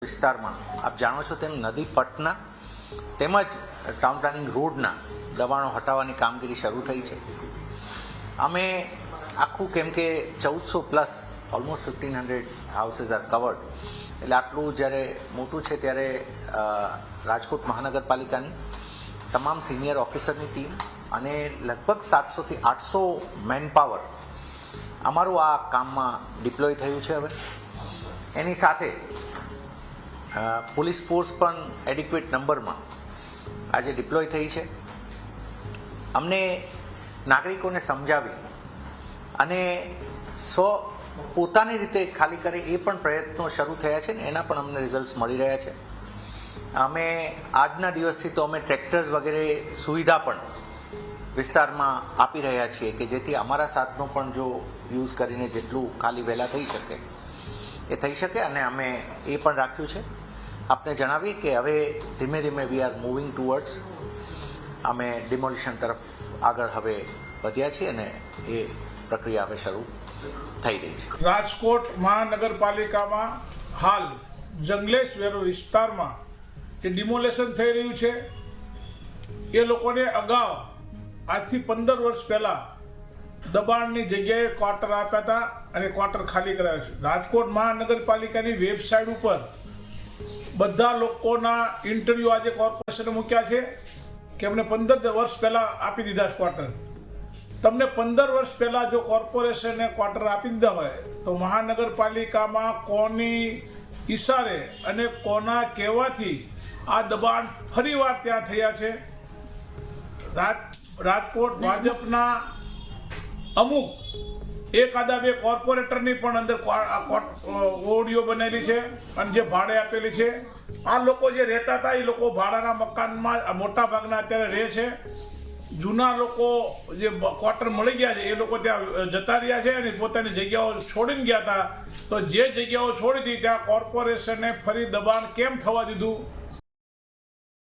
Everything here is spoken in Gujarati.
વિસ્તારમાં આપ જાણો છો તેમ નદી પટના તેમજ ટાઉન પ્લાનિંગ રોડના દબાણો હટાવવાની કામગીરી શરૂ થઈ છે. અમે આખું કેમ કે 1400+ ઓલમોસ્ટ 1500 હાઉસીસ આર કવર્ડ, એટલે આટલું જ્યારે મોટું છે ત્યારે રાજકોટ મહાનગરપાલિકાની તમામ સિનિયર ઓફિસરની ટીમ અને લગભગ 700થી 800 મેન પાવર અમારું આ કામમાં ડિપ્લોય થયું છે. હવે એની સાથે પોલીસ ફોર્સ પણ એડિક્વેટ નંબરમાં આજે ડિપ્લોય થઈ છે. અમને નાગરિકોને સમજાવી અને પોતાની રીતે ખાલી કરે એ પણ પ્રયત્નો શરૂ થયા છે ને એના પણ અમને રિઝલ્ટ્સ મળી રહ્યા છે. અમે આજના દિવસથી તો અમે ટ્રેક્ટર્સ વગેરે સુવિધા પણ વિસ્તારમાં આપી રહ્યા છીએ કે જેથી અમારા સાધનો પણ જો યુઝ કરીને જેટલું ખાલી વહેલા થઈ શકે એ થઈ શકે, અને અમે એ પણ રાખ્યું છે. આપને જણાવીએ કે હવે ધીમે ધીમે વી આર મૂવિંગ ટુવર્ડ્સ અમે ડિમોલિશન તરફ આગળ હવે વધ્યા છીએ અને એ પ્રક્રિયા હવે શરૂ થઈ રહી છે. રાજકોટ મહાનગરપાલિકામાં હાલ જંગલેશ વેરો વિસ્તારમાં જે ડિમોલેશન થઈ રહ્યું છે એ લોકોને અગાઉ આજથી 15 વર્ષ પહેલાં દબાણની જગ્યાએ ક્વાર્ટર આપ્યા હતા અને ક્વાર્ટર ખાલી કરાવ્યા છે. રાજકોટ મહાનગરપાલિકાની વેબસાઇટ ઉપર બધા લોકોના ઇન્ટરવ્યૂ આજે કોર્પોરેશને મૂક્યા છે કે અમને 15 વર્ષ પહેલાં આપી દીધા ક્વાર્ટર. તમને 15 વર્ષ પહેલાં જો કોર્પોરેશને ક્વાર્ટર આપી દીધા હોય તો મહાનગરપાલિકામાં કોની ઈશારે અને કોના કહેવાથી આ દબાણ ફરીવાર ત્યાં થયા છે. રાજકોટ ભાજપના અમુક એકાદા બે કોર્પોરેટરની પણ અંદર ઓડિયો બનેલી છે અને જે ભાડે આપેલી છે. આ લોકો જે રહેતા હતા એ લોકો ભાડાના મકાનમાં મોટા ભાગના અત્યારે રહે છે. જૂના લોકો જે ક્વાર્ટર મળી ગયા છે એ લોકો ત્યાં જતા રહ્યા છે અને પોતાની જગ્યાઓ છોડીને ગયા હતા. તો જે જગ્યાઓ છોડી હતી ત્યાં કોર્પોરેશને ફરી દબાણ કેમ થવા દીધું?